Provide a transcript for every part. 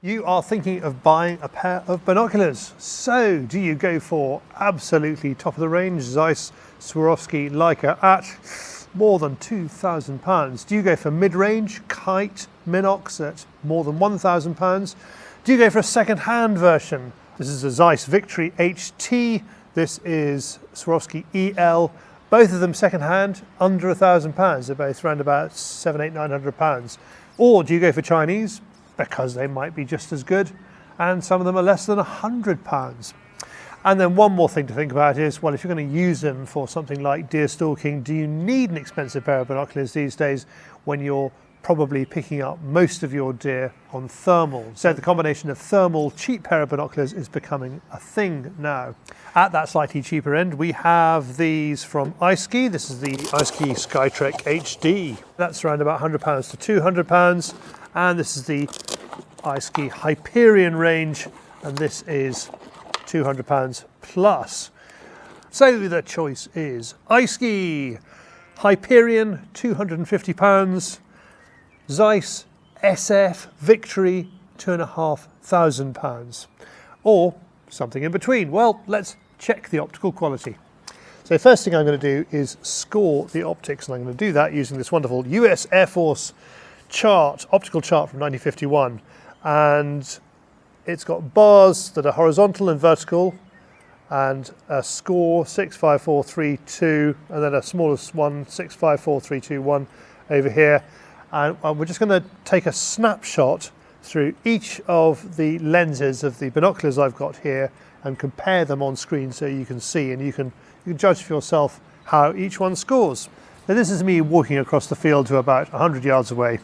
You are thinking of buying a pair of binoculars. So, do you go for absolutely top of the range Zeiss, Swarovski, Leica at more than £2,000? Do you go for mid-range Kite Minox at more than £1,000? Do you go for a second-hand version? This is a Zeiss Victory HT. This is Swarovski EL. Both of them second-hand, under £1,000. They're both around about £700–900. Or do you go for Chinese? Because they might be just as good, and some of them are less than £100. And then one more thing to think about is, well, if you're going to use them for something like deer stalking, do you need an expensive pair of binoculars these days when you're probably picking up most of your deer on thermal? So the combination of thermal cheap pair of binoculars is becoming a thing now. At that slightly cheaper end, we have these from iSki. This is the iSki Skytrek HD. That's around about £100 to £200. And this is the iSki Hyperion range, and this is £200 plus. So the choice is iSki Hyperion, £250, Zeiss SF Victory, £2,500, or something in between. Well, let's check the optical quality. So first thing I'm going to do is score the optics, and I'm going to do that using this wonderful US Air Force chart, optical chart from 1951, and it's got bars that are horizontal and vertical, and a score 65432, and then a smallest one 654321 over here. And we're just going to take a snapshot through each of the lenses of the binoculars I've got here and compare them on screen so you can see, and you can judge for yourself how each one scores. Now this is me walking across the field to about 100 yards away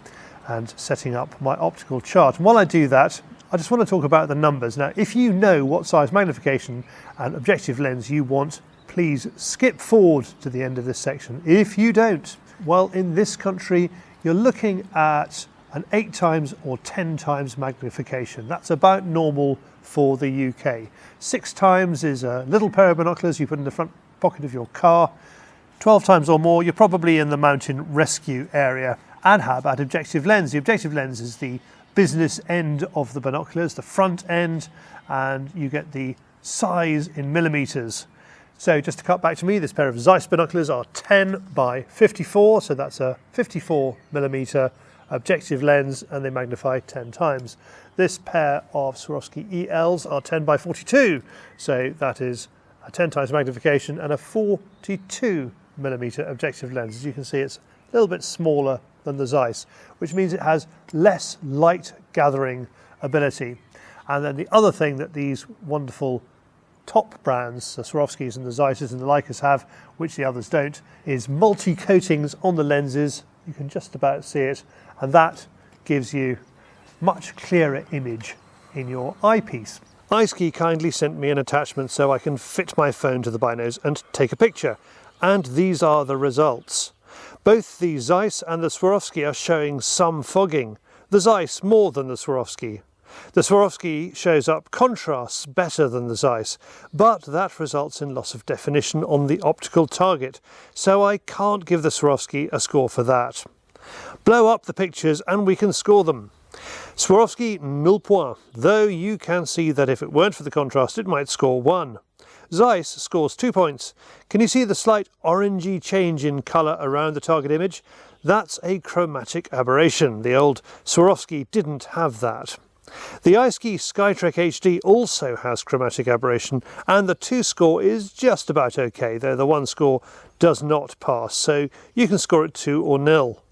and setting up my optical chart. And while I do that, I just want to talk about the numbers. Now, if you know what size magnification and objective lens you want, please skip forward to the end of this section. If you don't, well, in this country, you're looking at an 8 times or 10 times magnification. That's about normal for the UK. 6 times is a little pair of binoculars you put in the front pocket of your car. 12 times or more, you're probably in the mountain rescue area. And how about objective lens? The objective lens is the business end of the binoculars, the front end, and you get the size in millimeters. So just to cut back to me, this pair of Zeiss binoculars are 10 by 54, so that's a 54 millimeter objective lens, and they magnify 10 times. This pair of Swarovski ELs are 10 by 42, so that is a 10 times magnification and a 42 millimeter objective lens. As you can see, it's a little bit smaller than the Zeiss, which means it has less light gathering ability. And then the other thing that these wonderful top brands, the Swarovskis and the Zeisses and the Leicas have, which the others don't, is multi-coatings on the lenses. You can just about see it, and that gives you much clearer image in your eyepiece. iSki kindly sent me an attachment so I can fit my phone to the binos and take a picture, and these are the results. Both the Zeiss and the Swarovski are showing some fogging, the Zeiss more than the Swarovski. The Swarovski shows up contrasts better than the Zeiss, but that results in loss of definition on the optical target, so I can't give the Swarovski a score for that. Blow up the pictures and we can score them. Swarovski 0 points, though you can see that if it weren't for the contrast it might score 1. Zeiss scores 2 points. Can you see the slight orangey change in colour around the target image? That's a chromatic aberration. The old Swarovski didn't have that. The iSki Skytrek HD also has chromatic aberration, and the 2 score is just about okay, though the 1 score does not pass, so you can score it 2 or 0.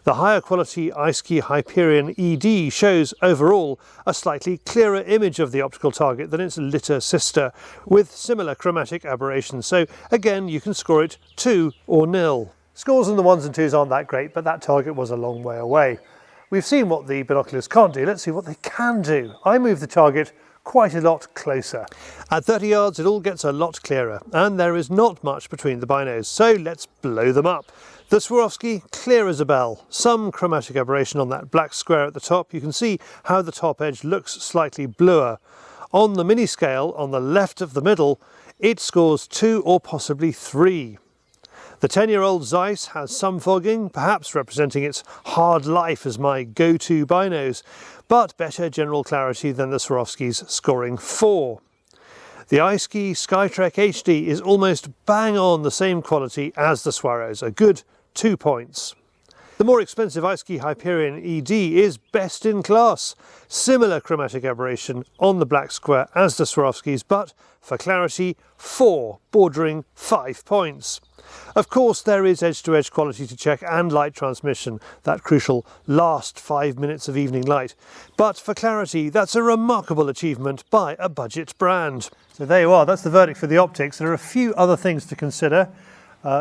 The higher quality iSki Hyperion ED shows overall a slightly clearer image of the optical target than its litter sister, with similar chromatic aberration, so again you can score it 2 or 0. Scores on the 1s and 2s aren't that great, but that target was a long way away. We've seen what the binoculars can't do, let's see what they can do. I move the target quite a lot closer. At 30 yards it all gets a lot clearer, and there is not much between the binos, so let's blow them up. The Swarovski, clear as a bell. Some chromatic aberration on that black square at the top. You can see how the top edge looks slightly bluer. On the mini scale, on the left of the middle, it scores 2 or possibly 3. The 10-year-old Zeiss has some fogging, perhaps representing its hard life as my go-to binos, but better general clarity than the Swarovskis, scoring 4. The iSki Skytrek HD is almost bang on the same quality as the Swaros, a good 2 points. The more expensive iSki Hyperion ED is best in class. Similar chromatic aberration on the black square as the Swarovskis, but for clarity, 4, bordering 5 points. Of course, there is edge-to-edge quality to check and light transmission, that crucial last 5 minutes of evening light. But for clarity, that's a remarkable achievement by a budget brand. So there you are, that's the verdict for the optics. There are a few other things to consider.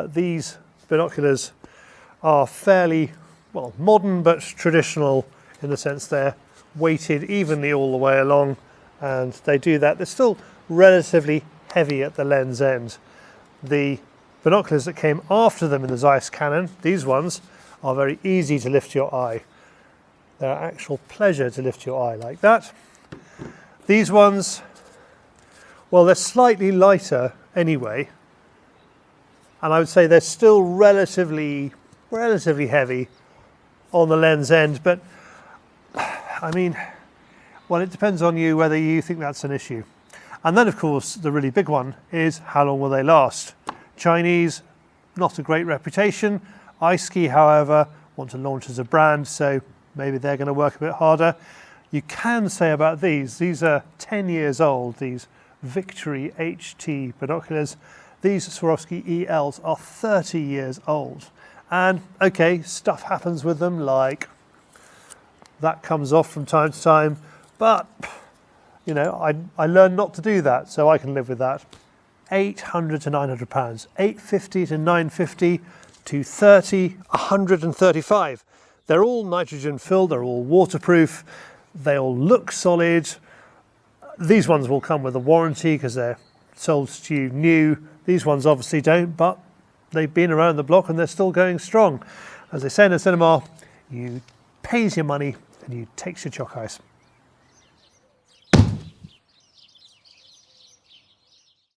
These binoculars are fairly, well, modern but traditional in the sense they're weighted evenly all the way along, and they do that. They're still relatively heavy at the lens end. The binoculars that came after them in the Zeiss Canon, these ones, are very easy to lift your eye. They're an actual pleasure to lift your eye like that. These ones, well, they're slightly lighter anyway, and I would say they're still relatively heavy on the lens end, but I mean, well, it depends on you whether you think that's an issue. And then, of course, the really big one is how long will they last? Chinese, not a great reputation. iSki, however, want to launch as a brand, so maybe they're going to work a bit harder. You can say about these are 10 years old, these Victory HT binoculars. These Swarovski ELs are 30 years old. And okay, stuff happens with them, like that comes off from time to time, but you know, I learned not to do that, so I can live with that. £800 to £900, £850 to £950, £230, £135. They're all nitrogen filled, they're all waterproof, they all look solid. These ones will come with a warranty because they're sold to you new. These ones obviously don't, but they've been around the block and they're still going strong. As they say in the cinema, you pays your money and you takes your chalk ice.